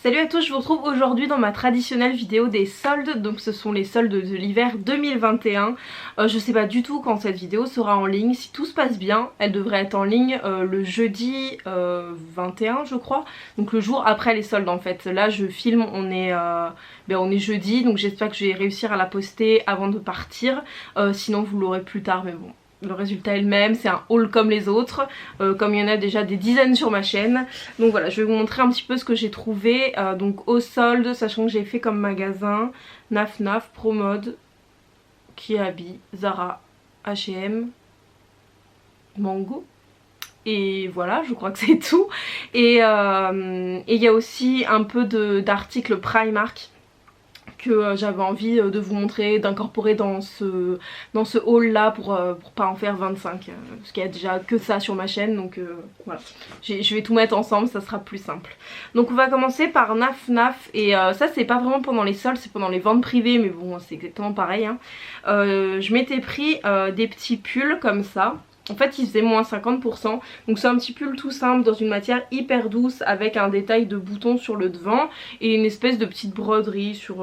Salut à tous, je vous retrouve aujourd'hui dans ma traditionnelle vidéo des soldes. Donc ce sont les soldes de l'hiver 2021. Je sais pas du tout quand cette vidéo sera en ligne. Si tout se passe bien, elle devrait être en ligne le jeudi 21 je crois. Donc le jour après les soldes en fait. Là je filme, on est jeudi, donc j'espère que je vais réussir à la poster avant de partir. Sinon vous l'aurez plus tard, mais bon. Le résultat est le même, c'est un haul comme les autres, comme il y en a déjà des dizaines sur ma chaîne. Donc voilà, je vais vous montrer un petit peu ce que j'ai trouvé. Donc au solde, sachant que j'ai fait comme magasin Naf Naf, Promode, Kiabi, Zara, H&M, Mango. Et voilà, je crois que c'est tout. Et il y a aussi un peu d'articles Primark que j'avais envie de vous montrer, d'incorporer dans ce haul là pour pas en faire 25 parce qu'il y a déjà que ça sur ma chaîne, donc voilà, je vais tout mettre ensemble, ça sera plus simple. Donc on va commencer par Naf Naf, et ça c'est pas vraiment pendant les soldes, c'est pendant les ventes privées, mais bon c'est exactement pareil hein. Je m'étais pris des petits pulls comme ça. En fait il faisait moins 50%, donc c'est un petit pull tout simple dans une matière hyper douce avec un détail de boutons sur le devant et une espèce de petite broderie sur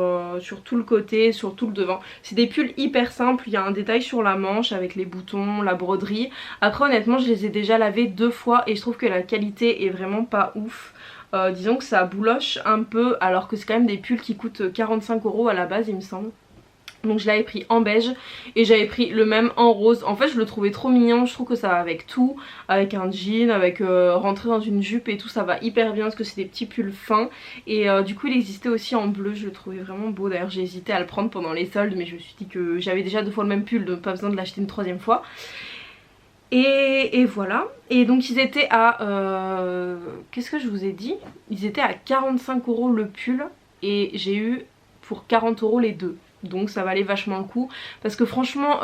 tout le côté, sur tout le devant. C'est des pulls hyper simples, il y a un détail sur la manche avec les boutons, la broderie. Après honnêtement je les ai déjà lavés 2 fois et je trouve que la qualité est vraiment pas ouf. Disons que ça bouloche un peu alors que c'est quand même des pulls qui coûtent 45 € à la base il me semble. Donc je l'avais pris en beige et j'avais pris le même en rose. En fait je le trouvais trop mignon, je trouve que ça va avec tout, avec un jean, avec rentrer dans une jupe et tout, ça va hyper bien parce que c'est des petits pulls fins. Et du coup il existait aussi en bleu, je le trouvais vraiment beau. D'ailleurs j'ai hésité à le prendre pendant les soldes, mais je me suis dit que j'avais déjà 2 fois le même pull, donc pas besoin de l'acheter une 3e fois. Et voilà, et donc ils étaient à qu'est-ce que je vous ai dit, ils étaient à 45 € le pull et j'ai eu pour 40 € les deux. Donc ça valait vachement le coup parce que franchement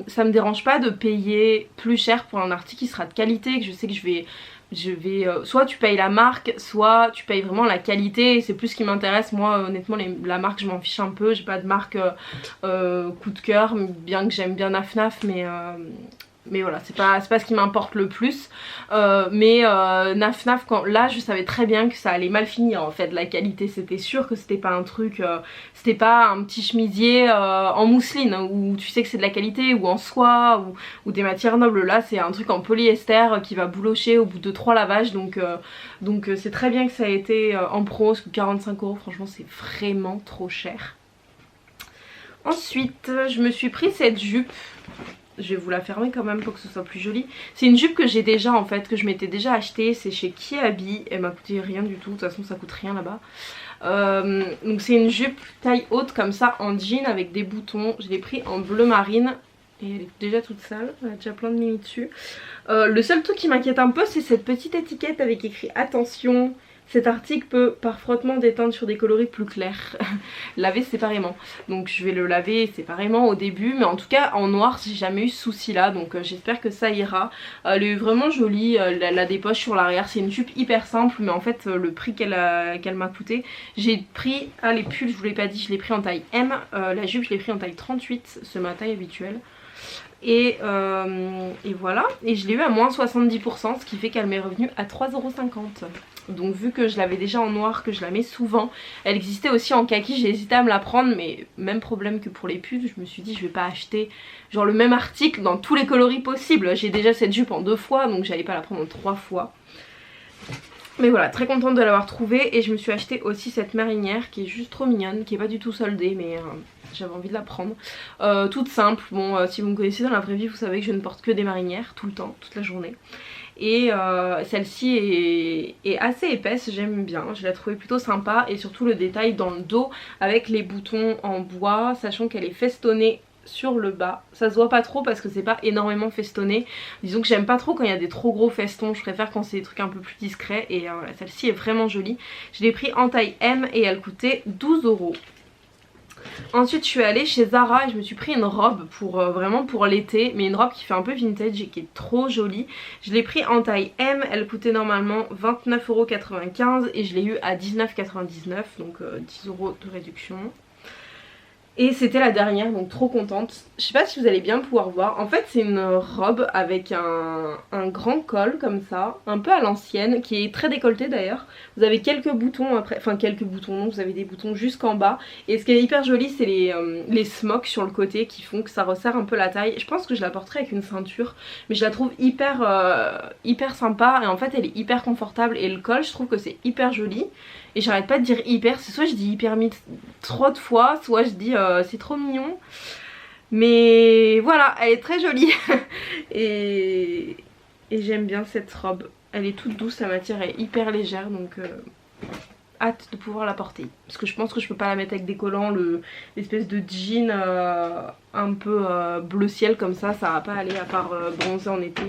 ça me dérange pas de payer plus cher pour un article qui sera de qualité, que je sais que je vais soit tu payes la marque, soit tu payes vraiment la qualité. C'est plus ce qui m'intéresse. Moi honnêtement la marque je m'en fiche un peu, j'ai pas de marque coup de cœur, bien que j'aime bien Naf Naf, mais voilà, c'est pas ce qui m'importe le plus. Naf Naf, là je savais très bien que ça allait mal finir en fait. La qualité c'était sûr que c'était pas un truc, c'était pas un petit chemisier en mousseline où tu sais que c'est de la qualité, ou en soie ou des matières nobles. Là c'est un truc en polyester qui va boulocher au bout de 3 lavages, donc c'est très bien que ça a été en pro, parce que 45 € franchement c'est vraiment trop cher. Ensuite je me suis pris cette jupe. Je vais vous la fermer quand même pour que ce soit plus joli. C'est une jupe que j'ai déjà en fait, que je m'étais déjà achetée. C'est chez Kiabi. Elle m'a coûté rien du tout. De toute façon ça coûte rien là-bas. Donc c'est une jupe taille haute comme ça en jean avec des boutons. Je l'ai pris en bleu marine. Et elle est déjà toute sale. Elle a déjà plein de mini dessus. Le seul truc qui m'inquiète un peu, c'est cette petite étiquette avec écrit attention. Cet article peut par frottement déteindre sur des coloris plus clairs. Laver séparément. Donc je vais le laver séparément au début. Mais en tout cas en noir j'ai jamais eu ce souci là. Donc j'espère que ça ira. Elle est vraiment jolie. Elle a des poches sur l'arrière. C'est une jupe hyper simple. Mais en fait le prix qu'elle m'a coûté. J'ai pris, les pulls je vous l'ai pas dit, je l'ai pris en taille M. La jupe je l'ai pris en taille 38. C'est ma taille habituelle. Et voilà. Et je l'ai eu à moins 70%. Ce qui fait qu'elle m'est revenue à 3,50 €. Donc vu que je l'avais déjà en noir, que je la mets souvent, elle existait aussi en kaki, j'ai hésité à me la prendre, mais même problème que pour les pulls, je me suis dit je vais pas acheter genre le même article dans tous les coloris possibles. J'ai déjà cette jupe en 2 fois, donc j'allais pas la prendre en 3 fois. Mais voilà, très contente de l'avoir trouvée. Et je me suis acheté aussi cette marinière qui est juste trop mignonne, qui est pas du tout soldée, mais j'avais envie de la prendre. Toute simple, bon si vous me connaissez dans la vraie vie vous savez que je ne porte que des marinières tout le temps, toute la journée. Et celle-ci est assez épaisse, j'aime bien, je la trouvais plutôt sympa. Et surtout le détail dans le dos avec les boutons en bois, sachant qu'elle est festonnée sur le bas. Ça se voit pas trop parce que c'est pas énormément festonné. Disons que j'aime pas trop quand il y a des trop gros festons, je préfère quand c'est des trucs un peu plus discrets. Et voilà, celle-ci est vraiment jolie. Je l'ai pris en taille M et elle coûtait 12 €. Ensuite je suis allée chez Zara et je me suis pris une robe pour vraiment pour l'été, mais une robe qui fait un peu vintage et qui est trop jolie. Je l'ai pris en taille M, elle coûtait normalement 29,95 € et je l'ai eu à 19,99 €, donc 10 € de réduction. Et c'était la dernière, donc trop contente. Je sais pas si vous allez bien pouvoir voir. En fait c'est une robe avec un grand col comme ça, un peu à l'ancienne, qui est très décolleté d'ailleurs. Vous avez quelques boutons après, enfin quelques boutons, non, vous avez des boutons jusqu'en bas. Et ce qui est hyper joli c'est les smocks sur le côté qui font que ça resserre un peu la taille. Je pense que je la porterai avec une ceinture, mais je la trouve hyper sympa. Et en fait elle est hyper confortable et le col je trouve que c'est hyper joli. Et j'arrête pas de dire hyper, c'est soit je dis hyper trop de fois, soit je dis c'est trop mignon. Mais voilà, elle est très jolie. et j'aime bien cette robe. Elle est toute douce, la matière est hyper légère, donc hâte de pouvoir la porter. Parce que je pense que je peux pas la mettre avec des collants, l'espèce de jean un peu bleu ciel comme ça va pas aller à part bronzer en été.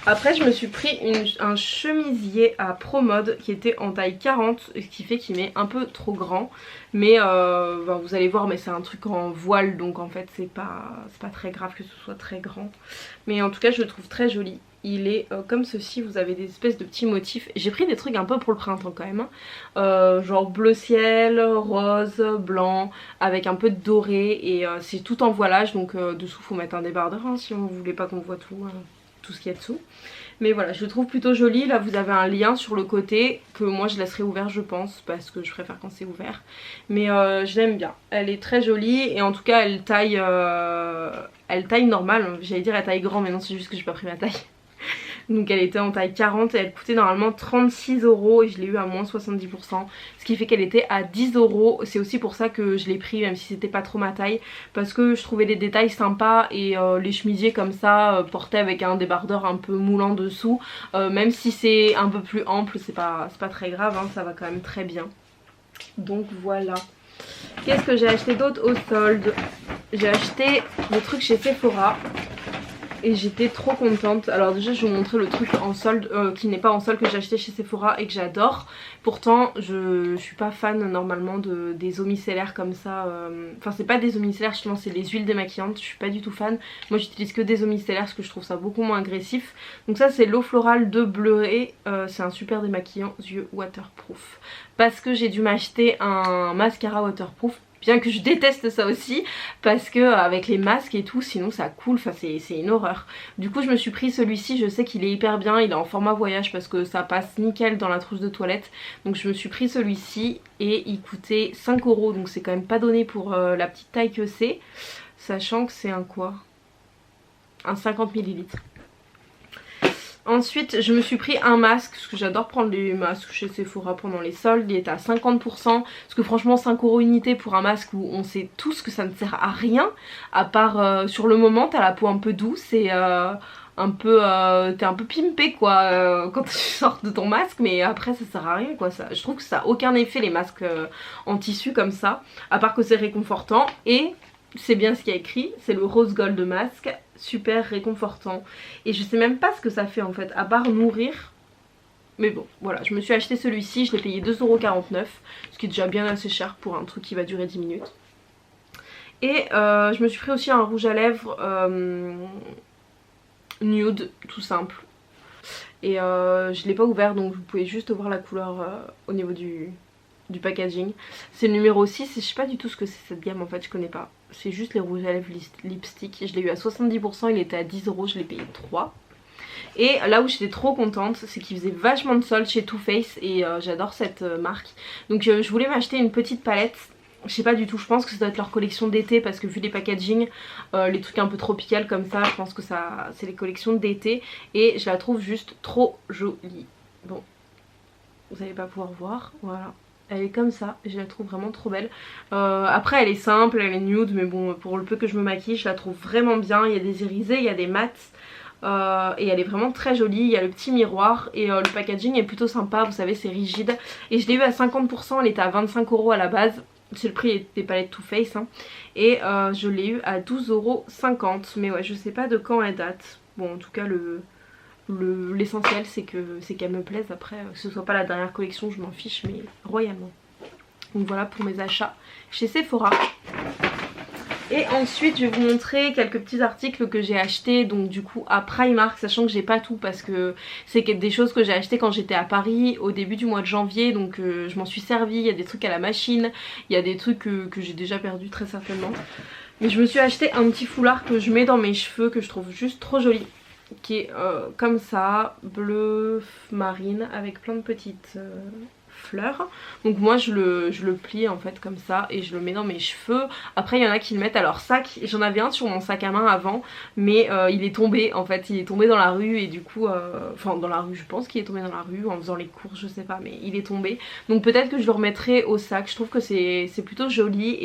Après je me suis pris un chemisier à Promode qui était en taille 40, ce qui fait qu'il m'est un peu trop grand. Mais ben, vous allez voir, mais c'est un truc en voile, donc en fait c'est pas très grave que ce soit très grand. Mais en tout cas je le trouve très joli. Il est comme ceci, vous avez des espèces de petits motifs. J'ai pris des trucs un peu pour le printemps quand même, hein. Genre bleu ciel, rose, blanc, avec un peu de doré. Et c'est tout en voilage, donc dessous faut mettre un débardeur hein, si on voulait pas qu'on voit tout ce qu'il y a dessous. Mais voilà, je le trouve plutôt joli. Là vous avez un lien sur le côté que moi je laisserai ouvert je pense, parce que je préfère quand c'est ouvert. Mais je l'aime bien, elle est très jolie. Et en tout cas elle taille normale. J'allais dire elle taille grand, mais non, c'est juste que j'ai pas pris ma taille. Donc elle était en taille 40 et elle coûtait normalement 36 € et je l'ai eu à moins 70%. Ce qui fait qu'elle était à 10 €. C'est aussi pour ça que je l'ai pris, même si c'était pas trop ma taille, parce que je trouvais les détails sympas. Et les chemisiers comme ça portés avec un débardeur un peu moulant dessous, même si c'est un peu plus ample, c'est pas très grave hein, ça va quand même très bien. Donc voilà. Qu'est-ce que j'ai acheté d'autre au solde? J'ai acheté des trucs chez Sephora et j'étais trop contente. Alors déjà je vais vous montrer le truc en solde qui n'est pas en solde, que j'ai acheté chez Sephora et que j'adore. Pourtant je suis pas fan normalement des eaux micellaires comme ça. Enfin c'est pas des eaux micellaires justement, c'est des huiles démaquillantes. Je suis pas du tout fan. Moi j'utilise que des eaux micellaires parce que je trouve ça beaucoup moins agressif. Donc ça c'est l'eau florale de Bleuet. C'est un super démaquillant yeux waterproof. Parce que j'ai dû m'acheter un mascara waterproof. Bien que je déteste ça aussi, parce que avec les masques et tout, sinon ça coule, enfin c'est une horreur. Du coup je me suis pris celui-ci, je sais qu'il est hyper bien, il est en format voyage parce que ça passe nickel dans la trousse de toilette. Donc je me suis pris celui-ci et il coûtait 5 €, donc c'est quand même pas donné pour la petite taille que c'est. Sachant que c'est un quoi? Un 50 ml. Ensuite je me suis pris un masque, parce que j'adore prendre les masques chez Sephora pendant les soldes. Il est à 50%, parce que franchement 5 € unité pour un masque où on sait tous que ça ne sert à rien. À part sur le moment t'as la peau un peu douce et t'es un peu pimpé quoi quand tu sors de ton masque. Mais après ça sert à rien quoi, je trouve que ça a aucun effet les masques en tissu comme ça. À part que c'est réconfortant et... c'est bien ce qu'il y a écrit, c'est le rose gold masque, super réconfortant. Et je sais même pas ce que ça fait en fait, à part nourrir. Mais bon, voilà, je me suis acheté celui-ci, je l'ai payé 2,49 €, ce qui est déjà bien assez cher pour un truc qui va durer 10 minutes. Et je me suis pris aussi un rouge à lèvres nude, tout simple. Et je l'ai pas ouvert, donc vous pouvez juste voir la couleur au niveau du packaging. C'est le numéro 6 et je sais pas du tout ce que c'est cette gamme en fait, je connais pas. C'est juste les rouges à lèvres lipstick. Je l'ai eu à 70%, il était à 10 €, je l'ai payé 3. Et là où j'étais trop contente, c'est qu'ils faisaient vachement de soldes chez Too Faced et j'adore cette marque. Donc je voulais m'acheter une petite palette. Je sais pas du tout, je pense que ça doit être leur collection d'été parce que vu les packaging, les trucs un peu tropicales comme ça, je pense que ça c'est les collections d'été. Et je la trouve juste trop jolie. Bon, vous allez pas pouvoir voir, voilà. Elle est comme ça, je la trouve vraiment trop belle. Après elle est simple, elle est nude, mais bon pour le peu que je me maquille je la trouve vraiment bien. Il y a des irisés, il y a des mats et elle est vraiment très jolie. Il y a le petit miroir et le packaging est plutôt sympa, vous savez c'est rigide. Et je l'ai eu à 50%, elle était à 25 € à la base. C'est le prix des palettes Too Faced hein. Et je l'ai eu à 12,50 €. Mais ouais je sais pas de quand elle date. Bon en tout cas l'essentiel c'est qu'elle me plaise. Après que ce soit pas la dernière collection je m'en fiche, mais royalement. Donc voilà pour mes achats chez Sephora. Et ensuite je vais vous montrer quelques petits articles que j'ai achetés donc du coup à Primark, sachant que j'ai pas tout parce que c'est des choses que j'ai achetées quand j'étais à Paris au début du mois de janvier, donc je m'en suis servi. Il y a des trucs à la machine, il y a des trucs que j'ai déjà perdu très certainement. Mais je me suis acheté un petit foulard que je mets dans mes cheveux que je trouve juste trop joli, qui est comme ça, bleu marine avec plein de petites fleurs. Donc moi je le plie en fait comme ça et je le mets dans mes cheveux. Après il y en a qui le mettent à leur sac. J'en avais un sur mon sac à main avant, mais il est tombé en fait, il est tombé dans la rue et du coup enfin dans la rue, je pense qu'il est tombé dans la rue en faisant les courses, je sais pas, mais il est tombé. Donc peut-être que je le remettrai au sac. Je trouve que c'est plutôt joli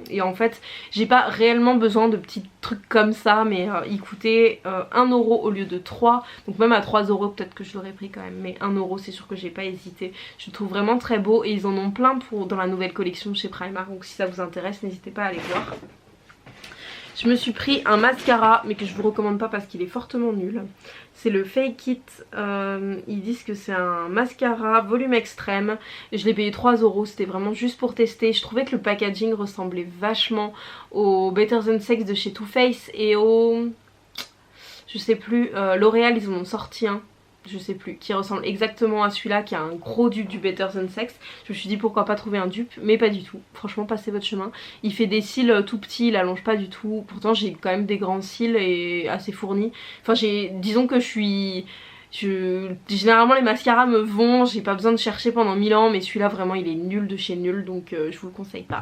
et en fait j'ai pas réellement besoin de petits trucs comme ça, mais il coûtait 1 euro au lieu de 3, donc même à 3 euros peut-être que je l'aurais pris quand même, mais 1 euro c'est sûr que j'ai pas hésité. Je le trouve vraiment très beau et ils en ont plein dans la nouvelle collection chez Primark, donc si ça vous intéresse n'hésitez pas à aller voir. Je me suis pris un mascara mais que je vous recommande pas parce qu'il est fortement nul. C'est le Fake It, ils disent que c'est un mascara volume extrême et je l'ai payé 3 euros, c'était vraiment juste pour tester. Je trouvais que le packaging ressemblait vachement au Better Than Sex de chez Too Faced et au... je sais plus, L'Oréal ils en ont sorti un, je sais plus, qui ressemble exactement à celui-là, qui a un gros dupe du Better Than Sex. Je me suis dit pourquoi pas trouver un dupe, mais pas du tout. Franchement passez votre chemin. Il fait des cils tout petits, il allonge pas du tout. Pourtant j'ai quand même des grands cils et assez fournis. Enfin disons que généralement les mascaras me vont, j'ai pas besoin de chercher pendant 1000 ans, mais celui-là vraiment il est nul de chez nul, donc je vous le conseille pas.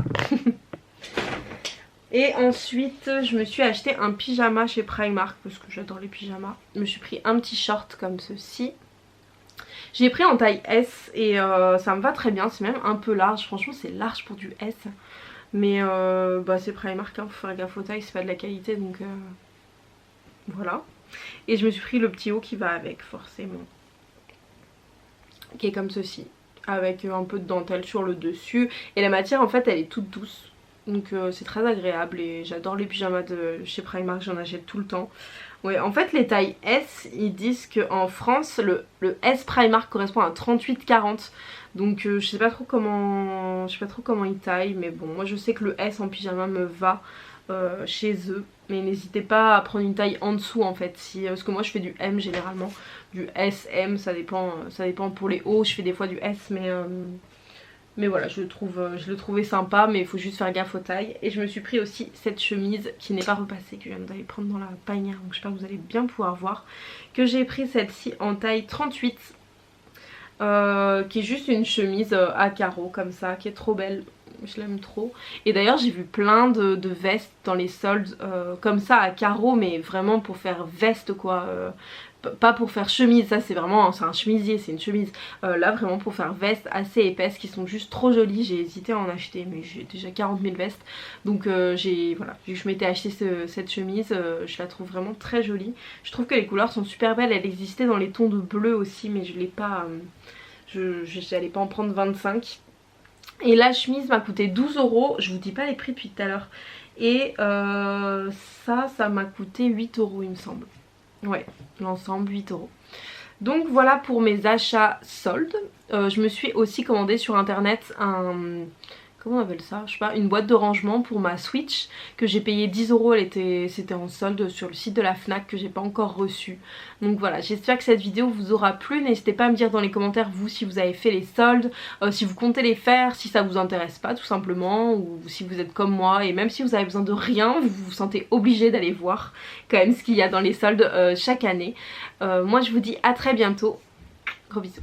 Et ensuite je me suis acheté un pyjama chez Primark parce que j'adore les pyjamas. Je me suis pris un petit short comme ceci. J'ai pris en taille S et ça me va très bien, c'est même un peu large. Franchement c'est large pour du S. Mais bah c'est Primark, hein, faut faire gaffe aux tailles, c'est pas de la qualité donc voilà. Et je me suis pris le petit haut qui va avec forcément, qui est comme ceci, avec un peu de dentelle sur le dessus. Et la matière en fait elle est toute douce. Donc c'est très agréable et j'adore les pyjamas de chez Primark, j'en achète tout le temps. Ouais, en fait les tailles S, ils disent qu'en France le S Primark correspond à 38-40. Donc je sais pas trop comment ils taillent, mais bon moi je sais que le S en pyjama me va chez eux. Mais n'hésitez pas à prendre une taille en dessous en fait, parce que moi je fais du M généralement, du S, M, ça dépend pour les hauts, je fais des fois du S mais voilà, je le trouvais sympa, mais il faut juste faire gaffe aux tailles. Et je me suis pris aussi cette chemise qui n'est pas repassée, que je viens d'aller prendre dans la panière, donc j'espère que vous allez bien pouvoir voir. Que j'ai pris celle-ci en taille 38, qui est juste une chemise à carreaux comme ça, qui est trop belle. Je l'aime trop. Et d'ailleurs j'ai vu plein de vestes dans les soldes comme ça à carreaux, mais vraiment pour faire veste quoi. Pas pour faire chemise, ça c'est vraiment, c'est un chemisier, c'est une chemise. Là vraiment pour faire veste assez épaisse qui sont juste trop jolies. J'ai hésité à en acheter mais j'ai déjà 40 000 vestes. Donc voilà, vu que je m'étais acheté cette chemise, je la trouve vraiment très jolie. Je trouve que les couleurs sont super belles, elle existait dans les tons de bleu aussi mais je l'ai pas, j'allais pas en prendre 25. Et la chemise m'a coûté 12 euros, je vous dis pas les prix depuis tout à l'heure. Et ça m'a coûté 8 euros il me semble. Ouais, l'ensemble 8 euros. Donc voilà pour mes achats soldes. Je me suis aussi commandé sur internet un... comment on appelle ça, je sais pas, une boîte de rangement pour ma Switch que j'ai payé 10 euros, c'était en solde sur le site de la Fnac que j'ai pas encore reçu. Donc voilà, j'espère que cette vidéo vous aura plu. N'hésitez pas à me dire dans les commentaires vous si vous avez fait les soldes, si vous comptez les faire, si ça vous intéresse pas tout simplement, ou si vous êtes comme moi et même si vous avez besoin de rien, vous vous sentez obligé d'aller voir quand même ce qu'il y a dans les soldes chaque année. Moi je vous dis à très bientôt, gros bisous.